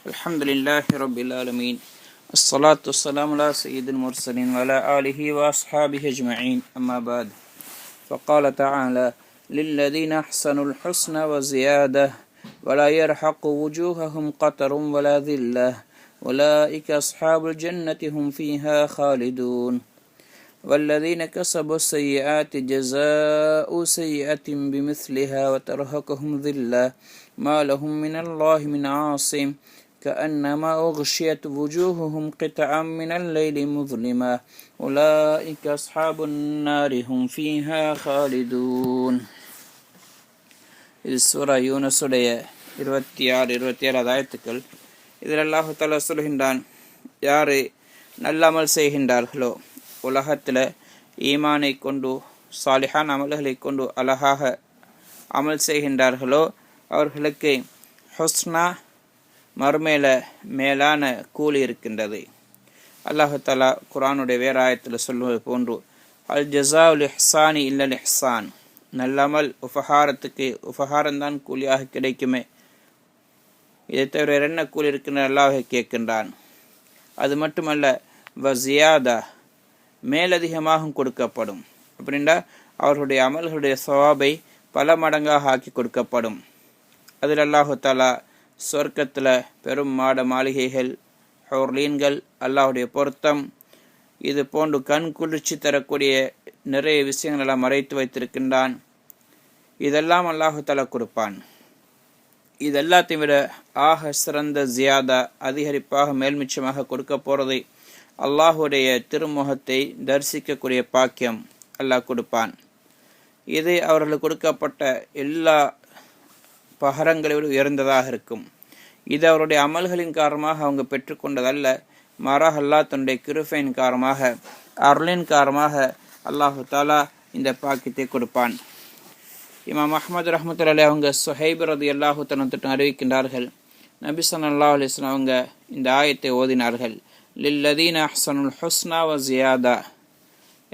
الحمد لله رب العالمين. الصلاة والسلام على سيد المرسلين وعلى آله وأصحابه أجمعين. أما بعد، فقال تعالى: للذين أحسنوا الحسنى وزيادة ولا يرحق وجوههم قتر ولا ذلة أولئك أصحاب الجنة هم فيها خالدون. والذين كسبوا السيئات جزاء سيئة بمثلها وترهقهم ذلة ما لهم من الله من عاصم كأنما أغشيت وجوههم قطعا من الليل مظلما أولئك أصحاب النار هم فيها خالدون. இது சூரா யூனுஸுடைய 26-27 ஆயத்துக்கள். இதில் அல்லாஹ் தஆலா சொல்கின்றான், யாரு நல்லமல் செய்கின்றார்களோ, உலகத்தில் ஈமானை கொண்டு சாலிஹான் அமல்களை கொண்டு அழகாக அமல் செய்கின்றார்களோ அவர்களுக்கு ஹுஸ்னா மறுமையில மேலான கூலி இருக்கின்றது. அல்லாஹு தஆலா குர்ஆனுடைய வேறு ஆயத்தில் சொல்வது போன்று, அல் ஜஸாஉல் இஹ்சானி இல்லல் இஹ்சான், நல்லமல் உபகாரத்துக்கு உபகாரம்தான் கூலியாக கிடைக்குமே, இதை தவிர என்ன கூலி இருக்கின்ற அல்லாஹ் கேட்கின்றான். அது மட்டுமல்ல, வஸியாதா, மேலதிகமாக கொடுக்கப்படும். அப்படின்னா அவர்களுடைய அமல்களுடைய சவாபை பல மடங்காக ஆக்கி கொடுக்கப்படும். அதில் அல்லாஹு தஆலா சொர்க்கத்தில் பெரும் மாட மாளிகைகள், ஹூர்லீன்கள், அல்லாஹுடைய பொருத்தம், இது போன்று கண் குளிர்ச்சி தரக்கூடிய நிறைய விஷயங்கள் எல்லாம் மறைத்து வைத்திருக்கின்றான். இதெல்லாம் அல்லாஹு தஆலா கொடுப்பான். இதெல்லாத்தையும் விட ஆக சிறந்த ஜியாதா, அதிகரிப்பாக மேல்மிச்சமாக கொடுக்க போறதை அல்லாஹுடைய திருமுகத்தை தரிசிக்கக்கூடிய பாக்கியம் அல்லாஹ் கொடுப்பான். இது அவர்களுக்கு கொடுக்கப்பட்ட எல்லா பகரங்களை விட உயர்ந்ததாக இருக்கும். இது அவருடைய அமல்களின் காரணமாக அவங்க பெற்றுக்கொண்டதல்ல, மாறாக அல்லாஹ் தன்னுடைய கிருபையின் காரணமாக, அருளின் காரணமாக அல்லாஹு தஆலா இந்த பாக்கியத்தை கொடுப்பான். இமாம் அஹ்மது ரஹ்மத்துல்லாஹி அவங்க சுஹைப் ரலியல்லாஹு தஆலா அறிவிக்கின்றார்கள், நபி ஸல்லல்லாஹு அலைஹி வஸல்லம் அவங்க இந்த ஆயத்தை ஓதினார்கள். லில்லதீன அஹ்ஸனுல் ஹுஸ்னா வ ஜியாதா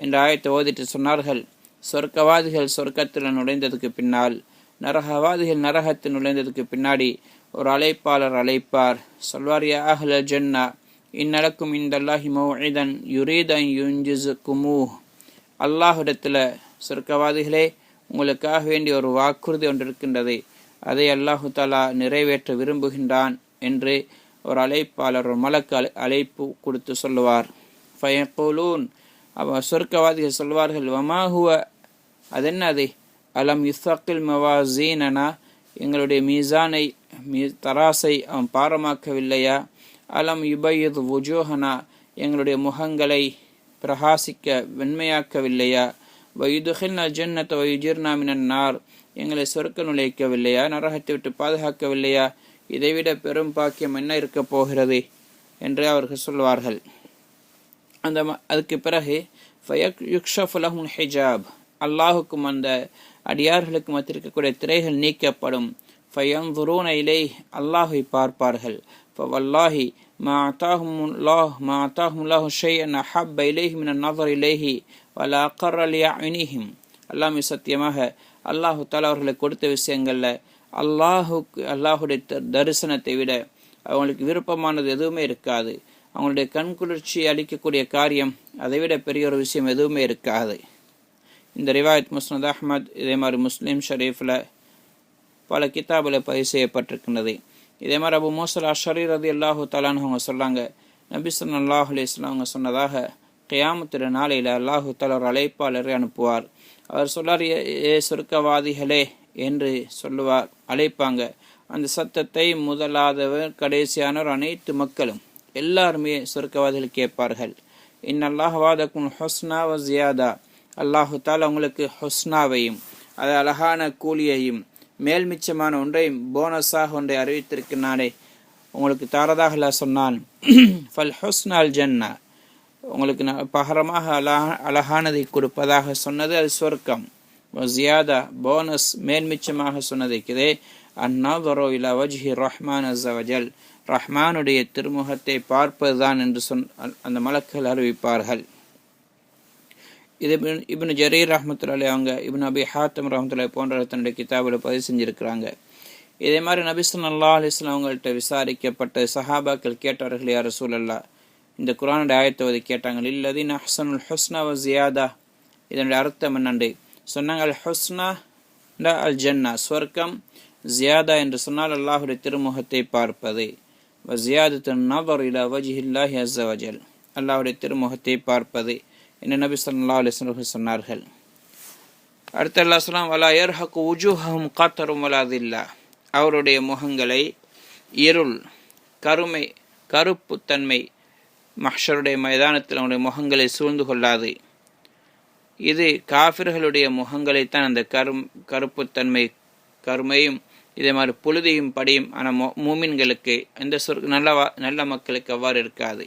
என்ற ஆயத்தை ஓதிட்டு சொன்னார்கள், சொர்க்கவாதிகள் சொர்க்கத்தில் நுழைந்ததுக்கு பின்னால், நரகவாதிகள் நரகத்தில் நுழைந்ததுக்கு பின்னாடி ஒரு அழைப்பாளர் அழைப்பார். சொல்வார், யா அஹ்லல் ஜன்னா இன்னலக்கும் இன்தல்லாஹி மௌஇதன் யுரீது அன் யுன்ஜிஸுகுமூஹ், அல்லாஹ்விடத்தில் சொர்க்கவாதிகளே, உங்களுக்காக வேண்டிய ஒரு வாக்குறுதி ஒன்று இருக்கின்றது, அதை அல்லாஹு தஆலா நிறைவேற்ற விரும்புகின்றான் என்று ஒரு அழைப்பாளர், ஒரு மலக்கு அழைப்பு கொடுத்து சொல்லுவார். ஃபயக்கூலூன், சொர்க்கவாதிகள் சொல்வார்கள், வமா ஹுவ, அதென்னது? அலம் யுஸ்ஸகில் மவாசீனனா, எங்களுடைய மீசானை தராசை அவன் பாரமாக்கவில்லையா? அலம் யுபையித் வுஜூஹனா, எங்களுடைய முகங்களை பிரகாசிக்க வெண்மையாக்கவில்லையா? வயுதுஹில்னா ஜன்னத வயுஜிர்னா மினன் நார், எங்களை சொர்க்க நுழைக்கவில்லையா? நரகத்தை விட்டு பாதுகாக்கவில்லையா? இதைவிட பெரும் பாக்கியம் என்ன இருக்க போகிறது என்று அவர்கள் சொல்வார்கள். அதுக்கு பிறகு ஃபயக்ஷஃபு லஹுல் ஹிஜாப், அல்லாஹுக்கும் அந்த அடியார்களுக்கு மத்தியிருக்கக்கூடிய திரைகள் நீக்கப்படும். ஃபயன்துரூன இலைஹ், அல்லாஹை பார்ப்பார்கள். ஃபவல்லாஹி மா அதாஹுமுல்லாஹு ஷைஅன் அஹப்ப இலைஹி மினன் நஸர் இலைஹி வலா அக்ர லிஅய்னிஹிம், அல்லாஹ் சத்தியமாக அல்லாஹு தஆலா அவர்களுக்கு கொடுத்த விஷயங்கள்ல அல்லாஹுடைய தரிசனத்தை விட அவங்களுக்கு விருப்பமானது எதுவுமே இருக்காது. அவங்களுடைய கண்குளிர்ச்சி அளிக்கக்கூடிய காரியம் அதைவிட பெரிய ஒரு விஷயம் எதுவுமே இருக்காது. இந்த ரிவாயத் முஸ்னத் அஹ்மத், இதே மாதிரி முஸ்லீம் ஷரீஃபில் பல கிதாபில் பதிவு செய்யப்பட்டிருக்கின்றது. இதே மாதிரி அபு மூஸா அஷ்அரி ரலியல்லாஹு தஆலா அன்ஹு அவங்க சொன்னாங்க, நபி ஸல்லல்லாஹு அலைஹி வஸல்லம் அவங்க சொன்னதாக, கியாமத்து நாளையில் அல்லாஹு தஆலா ஒரு அழைப்பாளரை அனுப்புவார். அவர் சொல்லார், ஏ சொர்க்கவாதிகளே என்று சொல்லுவார், அழைப்பாங்க. அந்த சத்தத்தை முதலாதவர் கடைசியானவர் அனைத்து மக்களும் எல்லாருமே சொர்க்கவாதிகள் கேட்பார்கள். இன்னல்லாஹ் வாதக்கும் ஹுஸ்னா வ ஜியாதா, அல்லாஹு தஆலா உங்களுக்கு ஹுஸ்னாவையும், அது அழகான கூலியையும், மேல்மிச்சமான ஒன்றையும், போனஸாக ஒன்றை அறிவித்திருக்கிறானே, உங்களுக்கு தாரதாக அல்லாஹ் சொன்னான். ஃபல் ஹுஸ்னால் ஜன்னா, உங்களுக்கு பகரமாக அழகானதை கொடுப்பதாக சொன்னது அது சொர்க்கம். ஜியாதா, போனஸ், மேல்மிச்சமாக சொன்னதைக்குதே அந்நாதரோ இலா வஜ்ஹி ரஹ்மான் அஸ்ஸ வஜல், ரஹ்மானுடைய திருமுகத்தை பார்ப்பதுதான் என்று அந்த மலக்குகள் அறிவிப்பார்கள். இது இப்னு ஜரீர் ரஹ்மத்துல்லாஹி அவங்க, இப்னு அபி ஹாத்திம் ரஹ்மத்துல்லாஹி போன்ற தன்னுடைய கிதாபில் பதிவு செஞ்சிருக்கிறாங்க. இதே மாதிரி நபி ஸல்லல்லாஹு அலைஹி வஸல்லம் அவங்கள்ட்ட விசாரிக்கப்பட்ட சஹாபாக்கள் கேட்டார்கள், யா ரசூலல்லாஹ், இந்த குர்ஆனுடைய ஆயத்தை ஓதி கேட்டாங்க, இல்லதீன அஹ்ஸனுல் ஹுஸ்னா வ ஜியாதா, இதனுடைய அர்த்தம் என்னண்டு சொன்னாங்க. அல் ஹுஸ்னா அல் ஜன்னா, சொர்க்கம். ஜியாதா என்று சொன்னால் அல்லாஹுடைய திருமுகத்தை பார்ப்பது. வ ஜியாதத்துன் நஸர் இலா வஜ்ஹில்லாஹி அஸ்ஸ வஜல், அல்லாஹுடைய திருமுகத்தை பார்ப்பது என்று நபி ஸல்லல்லாஹு அலைஹி வஸல்லம் சொன்னார்கள். அடுத்து அல்லாஹ் சொன்னான், வலா யர்ஹகு வுஜூஹஹும் கத்ரும் வலா தில்லா, அவருடைய முகங்களை இருள், கருமை, கருப்புத்தன்மை மஹ்ஷருடைய மைதானத்தில் அவருடைய முகங்களை சூழ்ந்து கொள்ளாது. இது காஃபிர்களுடைய முகங்களைத்தான் அந்த கருப்புத்தன்மை, கருமையும் இதே மாதிரி புழுதியும் படியும். ஆனால் மூமின்களுக்கு இந்த நல்ல மக்களுக்கு அவ்வாறு இருக்காது.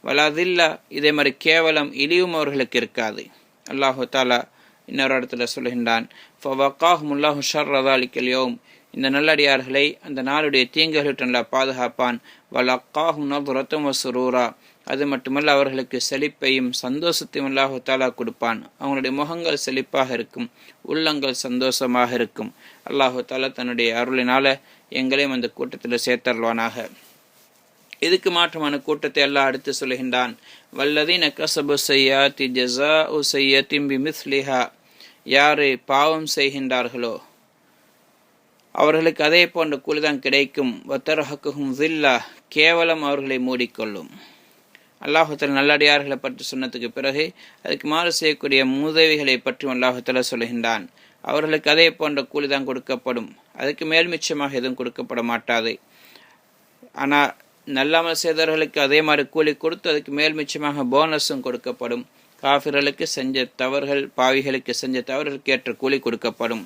வலாதில்லா, இதே மாதிரி கேவலம் இழிவும் அவர்களுக்கு இருக்காது. அல்லாஹு தாலா இன்னொரு இடத்துல சொல்கின்றான், ஃபவகாஹுமுல்லாஹு ஷர்ர ஸாலிகல் யௌம், இந்த நல்லடியார்களை அந்த நாளுடைய தீங்குகளிட்டு நல்லா பாதுகாப்பான். வலக்காஹும் நதுரத்தும் வசுரூரா, அது மட்டுமல்ல அவர்களுக்கு செழிப்பையும் சந்தோஷத்தையும் அல்லாஹு தாலா கொடுப்பான். அவங்களுடைய முகங்கள் செழிப்பாக இருக்கும், உள்ளங்கள் சந்தோஷமாக இருக்கும். அல்லாஹு தாலா தன்னுடைய அருளினால எங்களையும் அந்த கூட்டத்தில் சேர்த்தருள்வானாக. இதுக்கு மாற்றமான கூட்டத்தை அல்லாஹ் அடுத்து சொல்கின்றான், வல்லதீன கஸபு ஸய்யாத்தி ஜஸாஉ ஸய்யத்தின் பிமிஸ்லிஹா, யாரு பாவம் செய்கின்றார்களோ அவர்களுக்கு அதே போன்ற கூலிதான் கிடைக்கும். வதர்ஹகுஹும் ஸில்லா, கேவலம் அவர்களை மூடிக்கொள்ளும். அல்லாஹு தஆலா நல்லடியார்களை பற்றி சொன்னதுக்கு பிறகு அதுக்கு மாறு செய்யக்கூடிய மூதேவிகளை பற்றியும் அல்லாஹு தஆலா சொல்கின்றான். அவர்களுக்கு அதே போன்ற கூலிதான் கொடுக்கப்படும், அதுக்கு மேல் மிச்சமாக எதுவும் கொடுக்கப்பட மாட்டாது. ஆனால் நல்லாமல் செய்தவர்களுக்கு அதே மாதிரி கூலி கொடுத்து அதுக்கு மேல் மிச்சமாக போனஸும் கொடுக்கப்படும். காஃபிர்களுக்கு செஞ்ச தவறுகள், பாவிகளுக்கு செஞ்ச தவறுகளுக்கு ஏற்ற கூலி கொடுக்கப்படும்.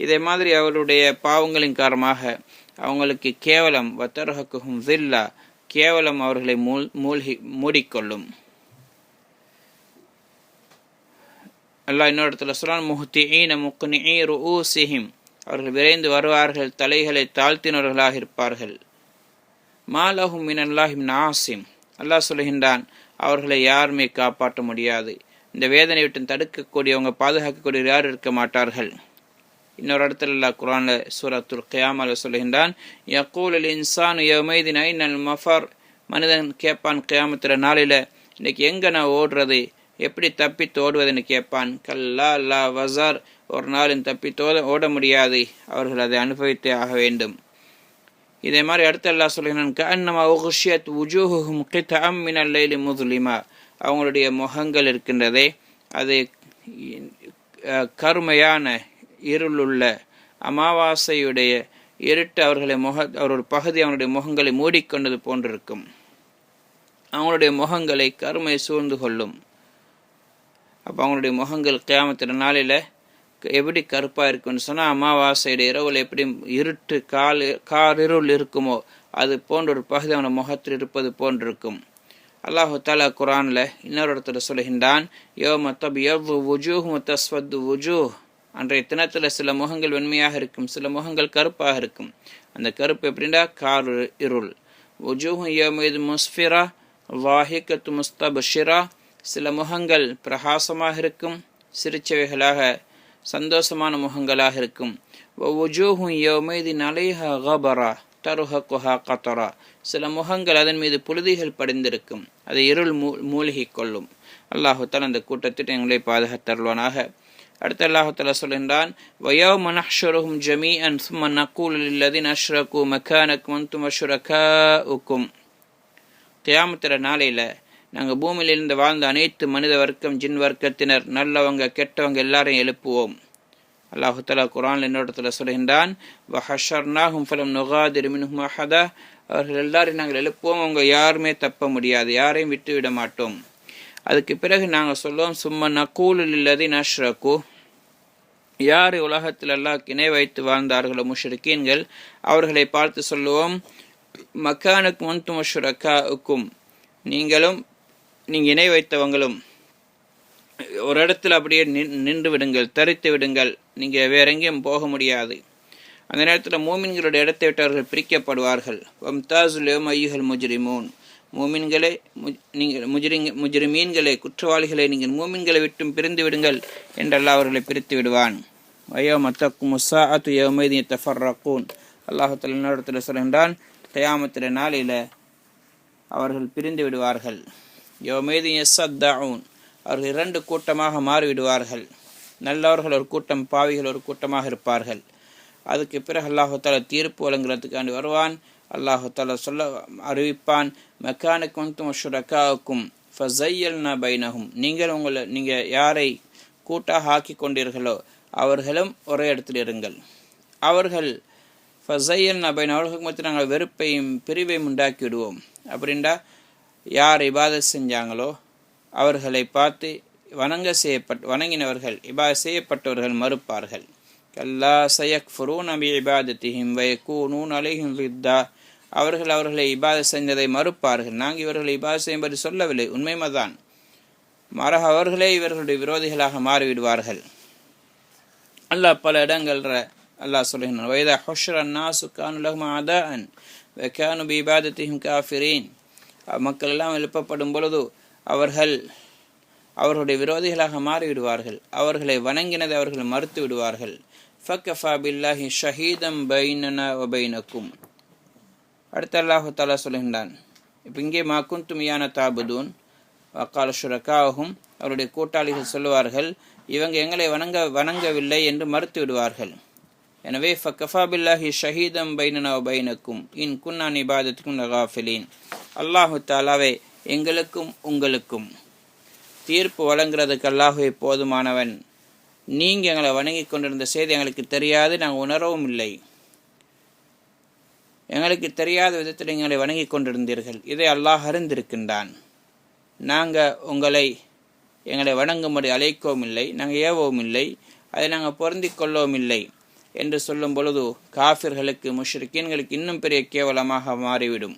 இதே மாதிரி அவருடைய பாவங்களின் காரணமாக அவங்களுக்கு கேவலம், வதர்ஹகுஹும் ஸில்லா, கேவலம் அவர்களை மூடிக்கொள்ளும். அல்லாஹ் இன்னொரு இடத்துல சொல்றான், முஹ்திஈன முக்னிஈ ருஊஸிஹிம், அவர்கள் விரைந்து வருவார்கள், தலைகளை தாழ்த்தினவர்களாக இருப்பார்கள். மாலஹும் மினல்லாஹி மின் ஆஸிம், அல்லாஹ் சொல்கின்றான், அவர்களை யாருமே காப்பாற்ற முடியாது. இந்த வேதனை விட்டு தடுக்கக்கூடியவங்க, பாதுகாக்கக்கூடிய யார் இருக்க மாட்டார்கள். இன்னொரு இடத்துல அல்லாஹ் குர்ஆன்ல சூரத்துல் கியாமால சொல்கின்றான், யகூலுல் இன்சானு யௌமைதின் ஐனல் மஃபர், மனிதன் கேட்பான் கியாமத்துற நாளில, இன்னைக்கு எங்க நான் ஓடுறது, எப்படி தப்பித்து ஓடுவதுன்னு கேட்பான். கல்லா லா வஸர், ஒரு நாளின் தப்பித்து ஓட முடியாது, அவர்கள் அதை அனுபவித்தே ஆக வேண்டும். இதே மாதிரி அடுத்த அல்லாஹ் சொல்கிறான், கஅன்னமா உக்ஷியத் வுஜூஹுஹும் கித்அம் மினல் லைலி முஸ்லிமா, அவங்களுடைய முகங்கள் இருக்கின்றதே அது கருமையான இருளுள்ள அமாவாசையுடைய இருட்டு அவருடைய பகுதி அவனுடைய முகங்களை மூடிக்கொண்டது போன்றிருக்கும். அவங்களுடைய முகங்களை கருமை சூழ்ந்து கொள்ளும். அப்போ அவங்களுடைய முகங்கள் கியாமத்தின் நாளில் எப்படி கருப்பாக இருக்குன்னு சொன்னால், அமாவாசையுடைய இரவில் எப்படி இருட்டு காரிருள் இருக்குமோ அது போன்ற ஒரு பகுதி அவன முகத்தில் இருப்பது போன்றிருக்கும். அல்லாஹு தாலா குர்ஆனில் இன்னொரு இடத்துல சொல்கின்றான், யௌம தபியது வுஜூஹு வ தஸ்வது வுஜூஹ், அன்றைய தினத்தில் சில முகங்கள் வெண்மையாக இருக்கும், சில முகங்கள் கருப்பாக இருக்கும். அந்த கருப்பு எப்படின்னா கார் இருள். வுஜூஹு யௌமைது முஸ்ஃபிரா வாஹிகத்து முஸ்தபஷிரா, சில முகங்கள் பிரகாசமாக இருக்கும், சிரிச்சவைகளாக சந்தோஷமான முகங்களாக இருக்கும். வுஜூஹு யௌமைதின் அலைஹா கபரா தருஹகுஹா கதரா, சில முகங்கள் அதன் மீது புழுதிகள் படிந்திருக்கும், அதை இருள் மூழ்கி கொள்ளும். அல்லாஹு தஆலா அந்த கூட்டத்திற்கு எங்களை பாதுகாத்தருள்வானாக. அடுத்து அல்லாஹு தஆலா சொல்கின்றான், வயௌம நஹ்ஷுருஹும் ஜமீஅன் சும்ம நகூலு லில்லதீன அஷ்ரகு மகானக்கும் அன்தும் வஷுரகாஉக்கும், கியாமத்துற நாளையில் நாங்கள் பூமியிலிருந்து வாழ்ந்த அனைத்து மனித வர்க்கம், ஜின் வர்க்கத்தினர், நல்லவங்க கெட்டவங்க எல்லாரையும் எழுப்புவோம். அல்லாஹு தஆலா குர்ஆனில் இன்னொரு இடத்துல சொல்கின்றான், வஹஷர்னாஹும் ஃபலம் நுகாதிர் மின்ஹும் அஹதா, அவர்கள் எல்லாரையும் நாங்கள் எழுப்புவோம், அவங்க யாருமே தப்ப முடியாது, யாரையும் விட்டு விட மாட்டோம். அதுக்கு பிறகு நாங்கள் சொல்லுவோம், சும்ம நகூலு லில்லதீன அஷ்ரகு, யார் உலகத்தில் அல்லாஹ்க்கு இணை வைத்து வாழ்ந்தார்களோ முஷ்ரிக்கீன்கள், அவர்களை பார்த்து சொல்லுவோம், மக்கானுக்கும் அன்தும் வஷுரகாஉக்கும், நீங்கள் இணை வைத்தவங்களும் ஒரு இடத்துல அப்படியே நின்று விடுங்கள், தரித்து விடுங்கள், நீங்கள் வேற எங்கேயும் போக முடியாது. அந்த நேரத்தில் மூமின்களுடைய இடத்தை விட்டு அவர்கள் பிரிக்கப்படுவார்கள். வம்தாசுல் யௌம அய்யுஹல் முஜ்ரிமூன், மூமின்களே நீங்கள் முஜ்ரிமீன்களே குற்றவாளிகளை நீங்கள் மூமின்களை விட்டும் பிரிந்து விடுங்கள் என்றெல்லாம் அவர்களை பிரித்து விடுவான். வயௌம தக்குமு ஸாஅத்து யௌமைதின் யதஃபர்ரகூன், அல்லாஹ் தஆலா இன்னொரு சொல்கின்றான், கியாமத்துடைய நாளில் அவர்கள் பிரிந்து விடுவார்கள். யௌமைதி யஸத்தஊன், அவர்கள் 2 கூட்டமாக மாறிவிடுவார்கள். நல்லவர்கள் ஒரு கூட்டம், பாவிகள் ஒரு கூட்டமாக இருப்பார்கள். அதுக்கு பிறகு அல்லாஹ் தஆலா தீர்ப்பு வழங்குறதுக்காண்டி வருவான். அல்லாஹ் தஆலா அறிவிப்பான், மக்கானக்கும் அன்தும் ஷுரகாக்கும் ஃபஸய்யல்னா பைனஹும், நீங்கள் யாரை கூட்டாக ஆக்கி கொண்டீர்களோ அவர்களும் ஒரே இடத்தில் இருங்கள். அவர்கள் ஃபஸய்யல்னா பைன, அவர்களுக்கு மத்தியில் நாங்கள் வெறுப்பையும் பிரிவையும் உண்டாக்கி விடுவோம். அப்படின்டா யார் இபாதத் செஞ்சாங்களோ அவர்களை பார்த்து வணங்கினவர்கள் இபாதத் செய்யப்பட்டவர்கள் மறுப்பார்கள். கல்லா சயக்ஃபுரூன பிஇபாதத்திஹிம் வயகூனூன அலைஹிம் லித்தா, அவர்களை இபாதத் செஞ்சதை மறுப்பார்கள். நாங்கள் இவர்களை இபாதத் செய்யும்படி சொல்லவில்லை, உண்மைமதான். மாறாக அவர்களே இவர்களுடைய விரோதிகளாக மாறிவிடுவார்கள். அல்லாஹ் பல இடங்கள் அல்லாஹ் சொல்லுகிறான், வைதா ஹுஷ்ரன் நாசு கானு லஹும் அதாஅன் வகானு பிஇபாதத்திஹிம் காஃபிரீன், மக்கள் எல்லாம் எழுப்பப்படும் பொழுது அவர்களுடைய விரோதிகளாக மாறிவிடுவார்கள். அவர்களை வணங்கினதை அவர்கள் மறுத்து விடுவார்கள். ஃபக்கஃபா பில்லாஹி ஷஹீதம் பைனனா வ பைனக்கும். அடுத்து அல்லாஹ் தஆலா சொல்கின்றான், இப்போ இங்கே மா குன்தும் இய்யானா தஅபுதூன் வகால ஷுரகாஹும், அவருடைய கூட்டாளிகள் சொல்லுவார்கள், இவங்க எங்களை வணங்கவில்லை என்று மறுத்து விடுவார்கள். எனவே ஃபக்கஃபா பில்லாஹி ஷஹீதம் பைனனா வ பைனக்கும் இன் குன்னா அன் இபாதத்திக்கும் லகாஃபிலீன், அல்லாஹ் தஆலாவே எங்களுக்கும் உங்களுக்கும் தீர்ப்பு வழங்குறதுக்கு அல்லாஹ்வே போதுமானவன். நீங்கள் எங்களை வணங்கி கொண்டிருந்த செய்தி எங்களுக்கு தெரியாது, நாங்கள் உணரவும் இல்லை. எங்களுக்கு தெரியாத விதத்தில் எங்களை வணங்கி கொண்டிருந்தீர்கள், இதை அல்லாஹ் அறிந்திருக்கின்றான். நாங்கள் எங்களை வணங்கும்படி அழைக்கவும் இல்லை, நாங்கள் ஏவவும் இல்லை, அதை நாங்கள் பொருந்தி கொள்ளவும் இல்லை என்று சொல்லும் பொழுது காஃபிர்களுக்கு முஷ்ரிக்கீன்களுக்கு இன்னும் பெரிய கேவலமாக மாறிவிடும்.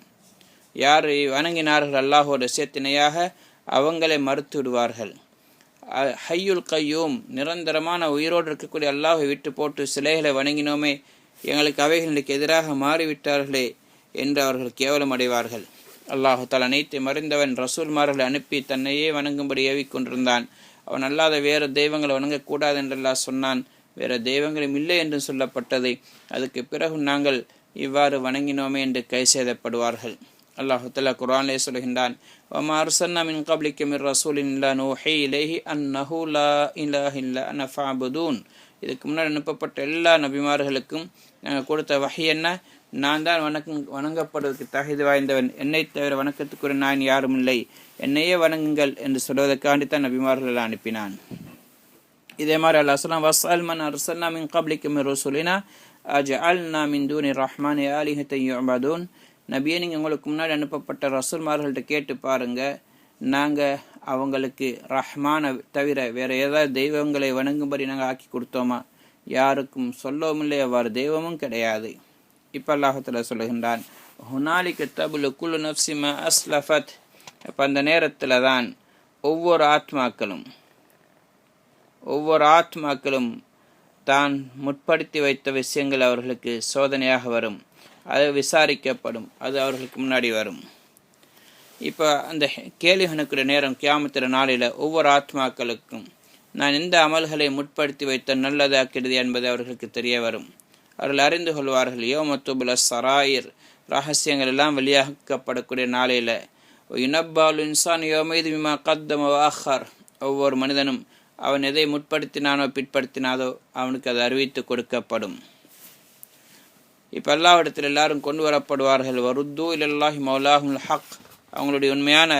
யார் வணங்கினார்கள் அல்லாஹோட சேர்த்தினையாக அவங்களை மறுத்து விடுவார்கள். ஹய்யுல் கய்யூம், நிரந்தரமான உயிரோடு இருக்கக்கூடிய அல்லாஹை விட்டு போட்டு சிலைகளை வணங்கினோமே, எங்களுக்கு அவைகளுக்கு எதிராக மாறிவிட்டார்களே என்று அவர்கள் கேவலம் அடைவார்கள். அல்லாஹு தஆலா அனைத்தை மறைந்தவன், ரசூல்மார்களை அனுப்பி தன்னையே வணங்கும்படி ஏவிக்கொண்டிருந்தான். அவன் அல்லாத வேறு தெய்வங்களை வணங்கக்கூடாது என்று அல்லாஹ் சொன்னான். வேறு தெய்வங்களும் இல்லை என்று சொல்லப்பட்டதை அதுக்கு பிறகு நாங்கள் இவ்வாறு வணங்கினோமே என்று கை செய்தப்படுவார்கள். அல்லாஹு தஆலா குர்ஆனிலே சொல்கின்றான், வமா அர்சல்னா மின் கப்லிக மிர் ரசூலின் இல்லா நூஹி இலைஹி அன்னஹு லா இலாஹ இல்லா அன ஃபஅபுதூன். இதுக்கு முன்னாடி அனுப்பப்பட்ட எல்லா நபிமார்களுக்கும் நாங்கள் கொடுத்த வஹி என்ன? நான் தான் வணங்கப்படுவதற்கு தகுதி வாய்ந்தவன், என்னை தவிர வணக்கத்துக்குரிய நான் யாரும் இல்லை, என்னையே வணங்குங்கள் என்று சொல்வதற்காண்டி தான் நபிமார்கள் அனுப்பினான். இதே மாதிரி அல்லாஹ் சொல்றான், வஸ்அல் மன் அர்சல்னா மின் கப்லிக மிர் ரசூலினா அஜஅல்னா மின் தூனி ரஹ்மானி ஆலிஹத்தன் யுஅபதூன். நபியே, நீங்கள் உங்களுக்கு முன்னாடி அனுப்பப்பட்ட ரசூல்மார்கள்ட்ட கேட்டு பாருங்க, நாங்கள் அவங்களுக்கு ரஹ்மானை தவிர வேறு ஏதாவது தெய்வங்களை வணங்கும்படி நாங்கள் ஆக்கி கொடுத்தோமா? யாருக்கும் சொல்லவும் இல்லை, அவ்வாறு தெய்வமும் கிடையாது. இப்போ அல்லாஹ் தஆலா சொல்லுகின்றான், ஹுனாலிக தபுலு குல்லு நஃப்ஸி மா அஸ்லஃபத். இப்போ அந்த நேரத்தில் தான் ஒவ்வொரு ஆத்மாக்களும் தான் முற்படுத்தி வைத்த விஷயங்கள் அவர்களுக்கு சோதனையாக வரும், அது விசாரிக்கப்படும், அது அவர்களுக்கு முன்னாடி வரும். இப்போ அந்த கேள்வி கணக்குற நேரம் கியாமத்துற நாளில் ஒவ்வொரு ஆத்மாக்களுக்கும் நான் எந்த அமல்களை முற்படுத்தி வைத்த நல்லதாக்கிறது என்பது அவர்களுக்கு தெரிய வரும். அவர்கள் அறிந்து கொள்வார்கள். யௌமத்துபுல சராயிர், ரகசியங்கள் எல்லாம் வெளியாக்கப்படக்கூடிய நாளையில் யுனப்பால் இன்சான் யோமைது மிமா கத்தம வாஹர், ஒவ்வொரு மனிதனும் அவன் எதை முற்படுத்தினானோ பிற்படுத்தினாதோ அவனுக்கு அது அறிவித்து கொடுக்கப்படும். இப்போ எல்லாவிடத்தில் எல்லாரும் கொண்டு வரப்படுவார்கள். வருத்து இலல்லாஹி மௌலாஹுல் ஹக், அவங்களுடைய உண்மையான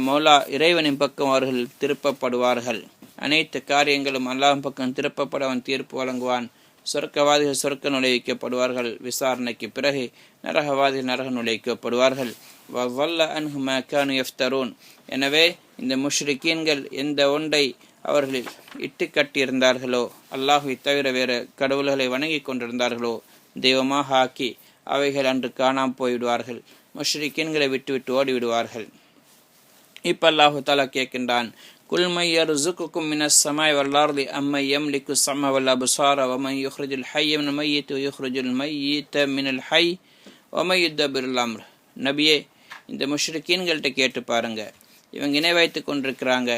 மௌலா இறைவனின் பக்கம் அவர்கள் திருப்பப்படுவார்கள். அனைத்து காரியங்களும் அல்லாஹ் பக்கம் திருப்பப்பட அவன் தீர்ப்பு வழங்குவான். சொர்க்கவாதிகள் சொர்க்க நுழைவிக்கப்படுவார்கள். விசாரணைக்கு பிறகு நரகவாதிகள் நரக நுழைவிக்கப்படுவார்கள். வல்ல அன்ஹு மா கானு யஃப்தரூன். எனவே இந்த முஷ்ரிக்கீன்கள் எந்த ஒன்றை அவர்கள் இட்டு கட்டியிருந்தார்களோ, அல்லாஹை தவிர வேறு கடவுள்களை வணங்கி கொண்டிருந்தார்களோ தெய்வமாக ஆக்கி அவைகள் அன்று காணாமல் போய்விடுவார்கள். முஷ்ரிக்கீன்களை விட்டுவிட்டு ஓடிவிடுவார்கள். இப்போ அல்லாஹு தஆலா கேட்கின்றான், குல் மை யர்ஸுகுக்கும் மினஸ் ஸமாஇ வல் அர்தி அம்மை யம்லிகு ஸம்அ வல் அப்ஸார வ மன் யுக்ரிஜுல் ஹய்ய மினல் மய்யித் வ யுக்ரிஜுல் மய்யித மினல் ஹய் வ மன் யுதப்பிருல் அம்ர். நபியே, இந்த முஷ்ரிக்கீன்கள்ட்ட கேட்டு பாருங்க, இவங்க இணை வைத்து கொண்டிருக்கிறாங்க,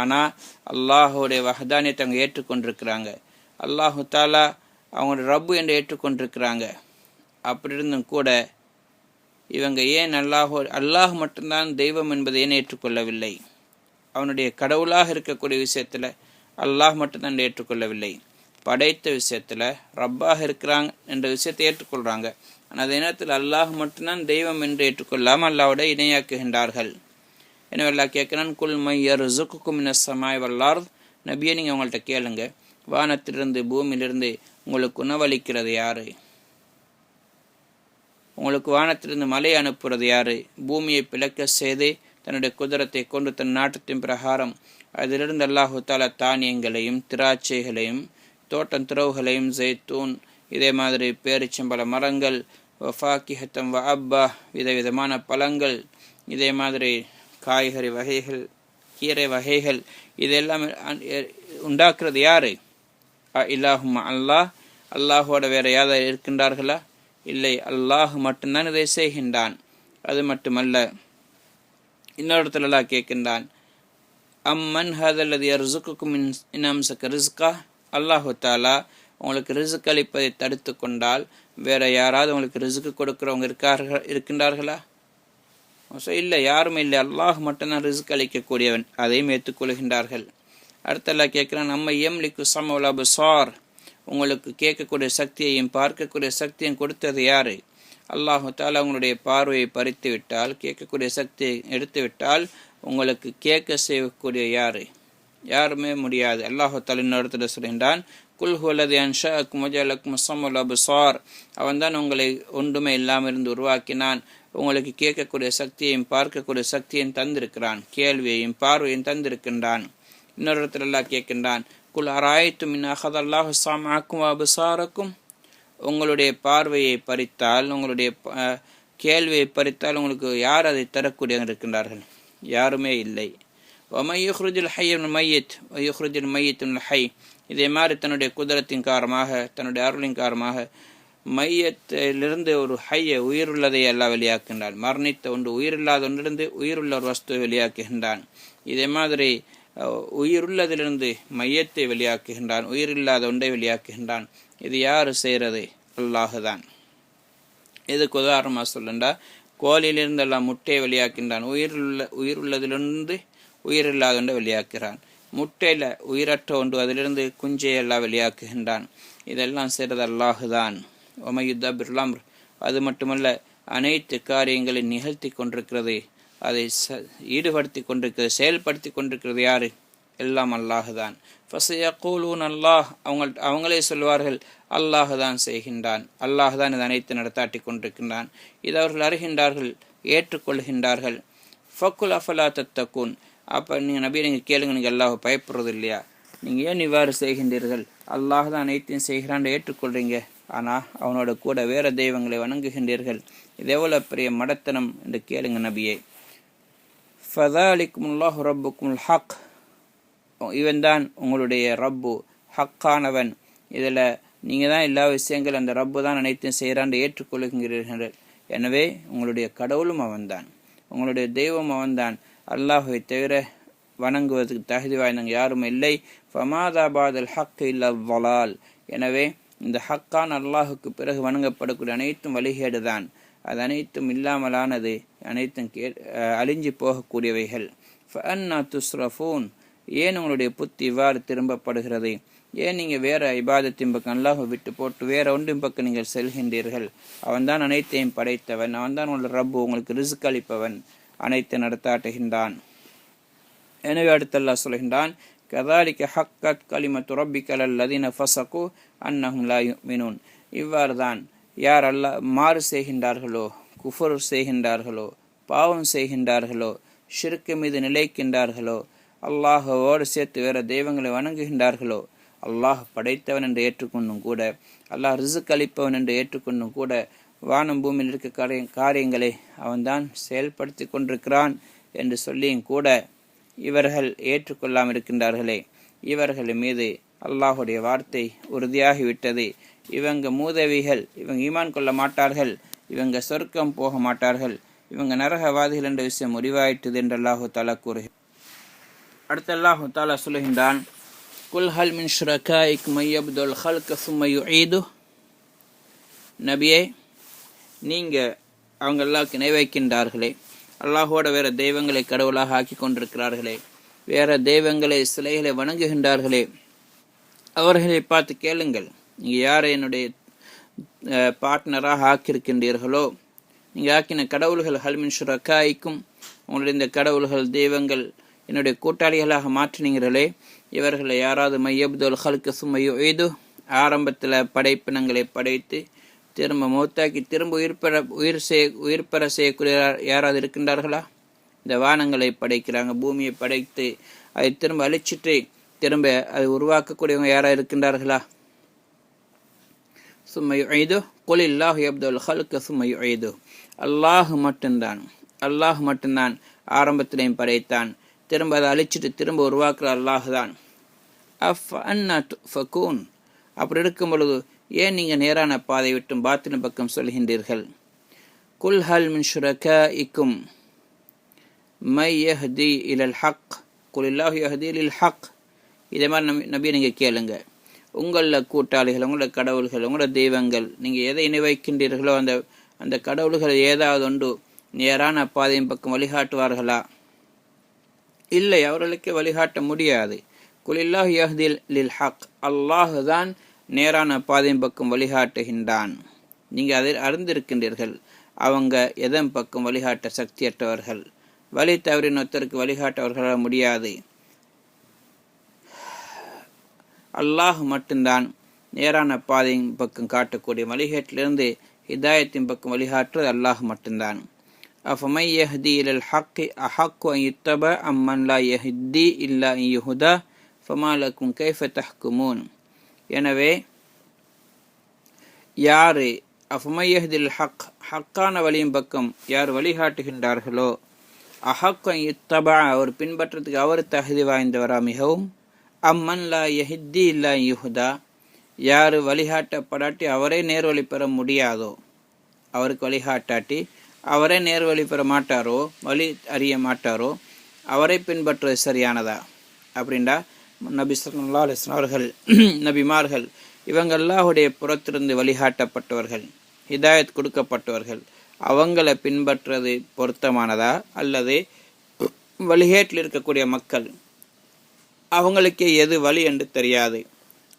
ஆனால் அல்லாஹுடைய வஹதானியத்தை அவங்க ஏற்றுக்கொண்டிருக்கிறாங்க. அல்லாஹு தஆலா அவங்களோட ரப்பு என்று ஏற்றுக்கொண்டிருக்கிறாங்க. அப்படி இருந்தும் கூட இவங்க ஏன் அல்லாஹ் மட்டும்தான் தெய்வம் என்பதை ஏன் ஏற்றுக்கொள்ளவில்லை? அவனுடைய கடவுளாக இருக்கக்கூடிய விஷயத்தில் அல்லாஹ் மட்டும்தான் ஏற்றுக்கொள்ளவில்லை. படைத்த விஷயத்தில் ரப்பாக இருக்கிறாங்க என்ற விஷயத்தை ஏற்றுக்கொள்கிறாங்க. ஆனால் அதே நேரத்தில் அல்லாஹ் மட்டும்தான் தெய்வம் என்று ஏற்றுக்கொள்ளாமல் அல்லாஹ்வோட இணையாக்குகின்றார்கள். எனவே அல்லாஹ் கேட்கிறான், குல் மை யர்ஸுகுக்கும் மினஸ் ஸமாஇ வல் அர்த், நபியே நீங்கள் அவங்கள்ட்ட கேளுங்க, வானத்திலிருந்து பூமியிலிருந்து உங்களுக்கு உணவளிக்கிறது யாரு? உங்களுக்கு வானத்திலிருந்து மழை அனுப்புறது யாரு? பூமியை பிளக்க செய்து தன்னுடைய குதிரத்தை கொண்டு தன் நாட்டத்தின் பிரகாரம் அதிலிருந்து அல்லாஹு தாலா தானியங்களையும் திராட்சைகளையும் தோட்டம் துறவுகளையும் ஜெய்தூன் இதே மாதிரி பேரிச்சம்பழ மரங்கள் வஃபாக்கிஹத்தம் வ அப்பா விதவிதமான பழங்கள் இதே மாதிரி காய்கறி வகைகள் கீரை வகைகள் இதெல்லாம் உண்டாக்குறது யாரு? இல்லாஹும் அல்லாஹ், அல்லாஹோட வேற யாராவது இருக்கின்றார்களா? இல்லை, அல்லாஹ் மட்டும்தான் இதை செய்கின்றான். அது மட்டுமல்ல, இன்னொரு இடத்துல அல்லாஹ் கேட்கின்றான், அம்மன் ஹதல்லதி யர்ஸுகுக்கும் இன் அம்ஸக ரிஸ்கா, அல்லாஹு தாலா உங்களுக்கு ரிஸ்க் அளிப்பதை தடுத்து கொண்டால் வேற யாராவது உங்களுக்கு ரிஸ்க் கொடுக்கிறவங்க இருக்கின்றார்களா? இல்லை, யாருமே இல்லை, அல்லாஹ் மட்டும்தான் ரிஸ்க் அளிக்கக்கூடியவன். அதையும் ஏற்றுக்கொள்கின்றார்கள். அடுத்தெல்லாம் கேட்குறான், நம்ம யம்லிக்கு ஸம்அ அப்ஸார், உங்களுக்கு கேட்கக்கூடிய சக்தியையும் பார்க்கக்கூடிய சக்தியையும் கொடுத்தது யாரு? அல்லாஹு தாலா உங்களுடைய பார்வையை பறித்து விட்டால், கேட்கக்கூடிய சக்தியை எடுத்து விட்டால் உங்களுக்கு கேட்க செய்யக்கூடிய யாரு? யாருமே முடியாது. அல்லாஹு தாலா இன்னொரு இடத்துல சொல்கின்றான், குல் ஹுவல்லதி அன்ஷஅக்கும் வஜஅலக்கும் ஸம்அ வல் அப்ஸார், அவன்தான் உங்களை ஒன்றுமே இல்லாமல் இருந்து உருவாக்கினான், உங்களுக்கு கேட்கக்கூடிய சக்தியையும் பார்க்கக்கூடிய சக்தியையும் தந்திருக்கிறான், கேள்வியையும் பார்வையும் தந்திருக்கின்றான். இன்னொரு இடத்துல அல்லாஹ் கேட்கின்றான், குல் அராய்தும் இன் அஹதல்லாஹு ஸம்அக்கும் வ அப்ஸாரக்கும், உங்களுடைய பார்வையை பறித்தால் உங்களுடைய கேள்வியை பறித்தால் உங்களுக்கு யார் அதை தரக்கூடியவர்கள் இருக்கின்றார்கள்? யாருமே இல்லை. வமை யுஹ்ரிஜுல் ஹய்ய மினல் மய்யித் வ யுஹ்ரிஜுல் மய்யித் மினல் ஹய், இதே மாதிரி தன்னுடைய குதிரத்தின் காரணமாக தன்னுடைய அருளின் காரணமாக மையத்திலிருந்து ஒரு ஹைய உயிருள்ளதை எல்லாம் வெளியாக்குகின்றான். மரணித்த ஒன்று உயிரில்லாத ஒன்றிலிருந்து உயிருள்ள ஒரு வஸ்துவை வெளியாக்குகின்றான். இதே மாதிரி உயிருள்ளதிலிருந்து மையத்தை வெளியாக்குகின்றான், உயிரில்லாத ஒன்றை வெளியாக்குகின்றான். இது யார் செய்கிறது? அல்லாஹுதான். இதுக்கு உதாரணமாக சொல்லுண்டா, கோழியிலிருந்து எல்லாம் முட்டையை வெளியாக்கின்றான், உயிருள்ளதிலிருந்து உயிரில்லாத ஒன்றை வெளியாக்குகிறான். முட்டையில் உயிரற்ற ஒன்று அதிலிருந்து குஞ்சையெல்லாம் வெளியாக்குகின்றான். இதெல்லாம் செய்கிறது அல்லாஹுதான். ஒமையுத்தபிர் அம்ர், அது மட்டுமல்ல, அனைத்து காரியங்களை நிகழ்த்தி கொண்டிருக்கிறது, அதை ஈடுபடுத்தி கொண்டிருக்கிறது, செயல்படுத்தி கொண்டிருக்கிறது யாரு? எல்லாம் அல்லாஹுதான். ஃபஸயக்கூலூன் அல்லாஹ், அவங்களே சொல்வார்கள் அல்லாஹுதான் செய்கின்றான், அல்லாஹுதான் இது அனைத்து நடத்தாட்டி கொண்டிருக்கின்றான். இது அவர்கள் அறிகின்றார்கள், ஏற்றுக்கொள்கின்றார்கள். ஃபக்குல் அஃபலா தத்தக்கூன், அப்போ நீங்கள் நபி நீங்கள் கேளுங்க, நீங்கள் அல்லாஹ் பயப்படுறது இல்லையா? நீங்கள் ஏன் இவ்வாறு செய்கின்றீர்கள்? அல்லாஹ் தான் அனைத்தையும் செய்கிறான் ஏற்றுக்கொள்கிறீங்க, ஆனால் அவனோட கூட வேறு தெய்வங்களை வணங்குகின்றீர்கள். இது எவ்வளோ பெரிய மடத்தனம் என்று கேளுங்க நபியே. ஃபதாலிக்குமுல்லாஹு ரப்புக்குமுல் ஹக், இவன் தான் உங்களுடைய ரப்பு, ஹக்கானவன். இதில் நீங்கள் தான் எல்லா விஷயங்களும் அந்த ரப்பு தான் அனைத்தையும் செய்கிறான் ஏற்றுக்கொள்கின்றீர்கள். எனவே உங்களுடைய கடவுளும் அவன்தான், உங்களுடைய தெய்வம் அவன்தான். அல்லாஹுவை தவிர வணங்குவதற்கு தகுதி வாய்ந்தவங்க யாரும் இல்லை. ஃபமாதா பாதல் ஹக் இல்ல வலால், எனவே இந்த ஹக்கான் அல்லாஹுக்கு பிறகு வணங்கப்படக்கூடிய அனைத்தும் வழிகேடுதான். அது அனைத்தும் இல்லாமலானது, அனைத்தும் அழிஞ்சு போகக்கூடியவைகள். ஃபஅன்னா துஸ்ரஃபூன், ஏன் உங்களுடைய புத்தி இவ்வாறு திரும்பப்படுகிறது? ஏன் நீங்கள் வேறு இபாதத்தின் பக்கம் அல்லாஹை விட்டு போட்டு வேற ஒன்றின் பக்கம் நீங்கள் செல்கின்றீர்கள்? அவன்தான் அனைத்தையும் படைத்தவன், அவன்தான் உங்களோட ரப்பு, உங்களுக்கு ரிஸ்க் அளிப்பவன், அனைத்து நடத்தாட்டுகின்றான். எனவே அடுத்து அல்லாஹ் சொல்கின்றான், கதாலிக்க ஹக்கத் கலிமத்து ரப்பிக்க லல்லதீன ஃபஸகு அன்னஹும் லா யுமினூன், இவ்வாறு தான் யார் அல்லாஹ் மாறு செய்கின்றார்களோ, குஃபர் செய்கின்றார்களோ, பாவம் செய்கின்றார்களோ, ஷிர்க் மீது நிலைக்கின்றார்களோ, அல்லாஹோடு சேர்த்து வேற தெய்வங்களை வணங்குகின்றார்களோ, அல்லாஹ் படைத்தவன் என்று ஏற்றுக்கொண்டும் கூட, அல்லாஹ் ரிஸ்க் அளிப்பவன் என்று ஏற்றுக்கொண்டும் கூட, வானம் பூமியில் இருக்க காரியங்களை அவன்தான் செயல்படுத்தி கொண்டிருக்கிறான் என்று சொல்லியும் கூட இவர்கள் ஏற்றுக்கொள்ளாமல் இருக்கின்றார்களே, இவர்கள் மீது அல்லாஹுடைய வார்த்தை உறுதியாகிவிட்டது. இவங்க மூதவிகள், இவங்க ஈமான் கொள்ள மாட்டார்கள், இவங்க சொர்க்கம் போக மாட்டார்கள், இவங்க நரகவாதிகள் என்ற விஷயம் முடிவாயிட்டது என்று அல்லாஹு தாலா கூறுகிறார். அடுத்து அல்லாஹு தாலா சொல்லுகின்றான், குல் ஹல் மின் ஷுரகாயிக்கும் மை யப்துல் ஹல்க சும்ம யுஈது, நபியே நீங்கள் அவங்க அல்லாஹ்க்கு இணை வைக்கின்றார்களே, அல்லாஹோட வேறு தெய்வங்களை கடவுளாக ஆக்கி கொண்டிருக்கிறார்களே, வேறு தெய்வங்களை சிலைகளை வணங்குகின்றார்களே, அவர்களை பார்த்து கேளுங்கள், நீங்கள் யாரை என்னுடைய பார்ட்னராக ஆக்கியிருக்கின்றீர்களோ, நீங்கள் ஆக்கின கடவுள்கள் ஹல்மின் ஷுரக்காய்க்கும், உங்களுடைய இந்த கடவுள்கள் தெய்வங்கள் என்னுடைய கூட்டாளிகளாக மாற்றினீங்களே, இவர்களை யாராவது மையப்துல் ஹல்கு சும்மையோ எய்து, ஆரம்பத்தில் படைப்பினங்களை படைத்து திரும்ப மௌத்தாக்கி திரும்ப உயிர் பெற செய்யக்கூடிய யாராவது இருக்கின்றார்களா? இந்த வானங்களை படைக்கிறாங்க, பூமியை படைத்து அதை திரும்ப அழிச்சிட்டு திரும்ப அதை உருவாக்கக்கூடியவங்க யாராவது இருக்கின்றார்களா? சும்மையோ எய்து குலில்லாஹு யப்துல் ஹல்கு சும்மையோ எய்து, அல்லாஹ் மட்டும்தான் ஆரம்பத்திலையும் படைத்தான், திரும்ப அதை அழிச்சிட்டு திரும்ப உருவாக்குற அல்லாஹ் தான். ஃபக்கூன், அப்படி இருக்கும் பொழுது ஏன் நீங்கள் நேரான பாதை விட்டும் பாத்தின பக்கம் சொல்கின்றீர்கள்? குல் ஹல் மின் ஷுரகாஇக்கும் மை யஹ்தி இலல் ஹக் குலில்லாஹு யஹ்தி லில் ஹக். இதே மாதிரி நபி நீங்கள் கேளுங்க, உங்களில் கூட்டாளிகள், உங்களோட கடவுள்கள், உங்களோட தெய்வங்கள், நீங்கள் எதை இணை வைக்கின்றீர்களோ அந்த கடவுள்கள் ஏதாவது ஒன்று நேரான பாதையின் பக்கம் வழிகாட்டுவார்களா? இல்லை, அவர்களுக்கு வழிகாட்ட முடியாது. குலில்லாஹு யஹ்தி லில் ஹக், அல்லாஹ் தான் நேரான பாதையின் பக்கம் வழிகாட்டுகின்றான். நீங்கள் அதை அறிந்திருக்கின்றீர்கள், அவங்க எதன் பக்கம் வழிகாட்ட சக்தியற்றவர்கள், வழி தவறின் ஒருத்தருக்கு வழிகாட்டவர்களால் முடியாது. அல்லாஹ் மட்டும்தான் நேரான பாதையின் பக்கம் காட்டக்கூடிய, வழிகேட்டிலிருந்து ஹிதாயத்தின் பக்கம் வழிகாட்டுறது அல்லாஹ் மட்டும்தான். அஃபமை யஹ்தி இலல் ஹக்கி அஹக்கு அன் யுத்தப அம்மன் லா யஹ்தி இல்லா அன் யுஹுதா ஃபமா லக்கும் கைஃப தஹ்குமூன். எனவே யார் அஃபமை யஹ்தில் ஹக், ஹக்கான வழியின் பக்கம் யார் வழிகாட்டுகின்றார்களோ, அஹக்கு அன் யுத்தப, அவர் பின்பற்றத்துக்கு அவர் தகுதி வாய்ந்தவரா மிகவும், அம்மன் லா யஹ்தி இல்லா அன் யுஹுதா, யார் வழிகாட்டப்படாட்டி அவரே நேர்வழி பெற முடியாதோ, அவருக்கு வழிகாட்டாட்டி அவரே நேர்வழி பெற மாட்டாரோ, வழி அறிய மாட்டாரோ, அவரை பின்பற்றுவது சரியானதா? அப்படின்டா நபி ஸல்லல்லாஹு அலைஹி வஸல்லம் அவர்கள், நபிமார்கள் இவங்க அல்லாஹ்வுடைய புறத்திலிருந்து வழிகாட்டப்பட்டவர்கள், ஹிதாயத் கொடுக்கப்பட்டவர்கள், அவங்கள பின்பற்றுறது பொருத்தமானதா? அல்லது வழிகேட்டில் இருக்கக்கூடிய மக்கள், அவங்களுக்கே எது வழி என்று தெரியாது,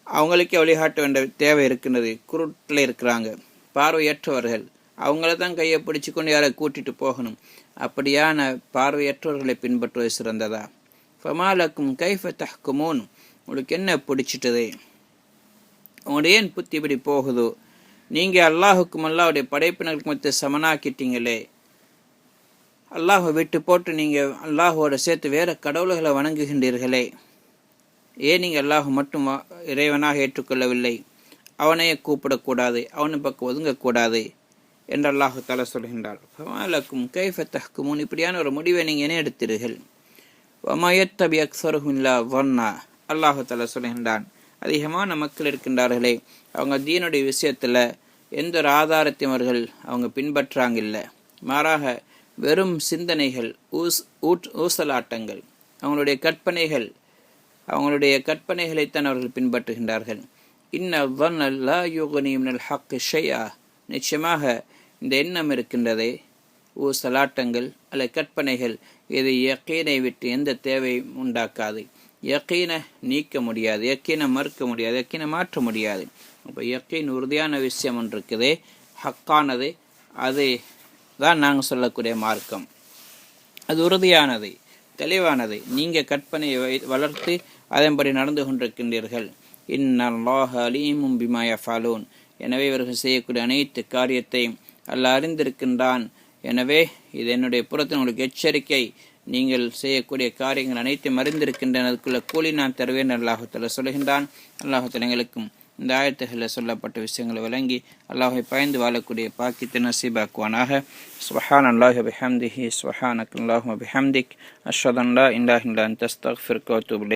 அவங்களுக்கே வழிகாட்ட வேண்டிய தேவை இருக்கின்றது, குருட்டில் இருக்கிறாங்க, பார்வையற்றவர்கள், அவங்கள தான் கையை பிடிச்சி கொண்டு யாரை கூட்டிட்டு போகணும், அப்படியான பார்வையற்றவர்களை பின்பற்றுவது சிறந்ததா? ஃபமாலக்கும் கைஃப தஹ்குமூன், உங்களுக்கு என்ன பிடிச்சிட்டது, உங்களுடைய ஏன் புத்தி இப்படி போகுதோ? நீங்கள் அல்லாஹுக்கும் அல்லாஹுடைய படைப்பினர்களுக்கு மற்ற சமனாக்கிட்டீங்களே, அல்லாஹை விட்டு போட்டு நீங்கள் அல்லாஹோட சேர்த்து வேற கடவுள்களை வணங்குகின்றீர்களே, ஏன் நீங்கள் அல்லாஹ் மட்டும் இறைவனாக ஏற்றுக்கொள்ளவில்லை? அவனையே கூப்பிடக்கூடாது, அவனை பக்கம் ஒதுங்கக்கூடாது என்று அல்லாஹு தஆலா சொல்கின்றார். ஃபமாலக்கும் கைஃப தஹ்குமூன், இப்படியான ஒரு முடிவை நீங்கள் என்ன எடுத்தீர்கள்? வமா யத்தபி அக்ஸருஹும் இல்லா வன்னா, அல்லாஹு தஆலா சொல்கின்றான், அதிகமான மக்கள் இருக்கின்றார்களே, அவங்க தீனுடைய விஷயத்தில் எந்த ஒரு ஆதாரத்தையும் அவங்க பின்பற்றாங்க இல்லை, மாறாக வெறும் சிந்தனைகள், ஊசலாட்டங்கள், அவங்களுடைய கற்பனைகளைத்தான் அவர்கள் பின்பற்றுகின்றார்கள். இன்ன வன்ன லா யுக்னி மினல் ஹக்கி ஷைஆ, நிச்சயமாக இந்த எண்ணம் இருக்கின்றதே, ஊசலாட்டங்கள் அல்ல கற்பனைகள், இது யக்கீனை விட்டு எந்த தேவையும் உண்டாக்காது, யக்கீனை நீக்க முடியாது, யக்கீனை மறுக்க முடியாது, யக்கீனை மாற்ற முடியாது. அப்போ யக்கீன் உறுதியான விஷயம் ஒன்று இருக்குதே, ஹக்கானது, அது தான் நாங்கள் சொல்லக்கூடிய மார்க்கம், அது உறுதியானது, தெளிவானது. நீங்கள் கற்பனையை வளர்த்து அதன்படி நடந்து கொண்டிருக்கின்றீர்கள். இன்னல்லாஹ அலீமும் பிமா யஃபலூன், எனவே இவர்கள் செய்யக்கூடிய அனைத்து காரியத்தையும் அல்லாஹ் அறிந்திருக்கின்றான். எனவே இது என்னுடைய புறத்தில் உங்களுக்கு எச்சரிக்கை, நீங்கள் செய்யக்கூடிய காரியங்கள் அனைத்தையும் அறிந்திருக்கின்றன, அதுக்குள்ள கூலி நான் தருவேன் அல்லாஹு தஆலா சொல்கின்றான். அல்லாஹு தஆலா எங்களுக்கும் இந்த ஆயத்துகளில் சொல்லப்பட்ட விஷயங்களை விளங்கி அல்லாஹை பயந்து வாழக்கூடிய பாக்கியத்தை நசீபாக்குவானாக. சுப்ஹானல்லாஹி வபிஹம்திஹி சுப்ஹானக்கல்லாஹும்ம வபிஹம்திக் அஷ்ஹது அன் லா இலாஹா இல்லா அன்த அஸ்தக்ஃபிருக வ அத்தூபு இலைக்.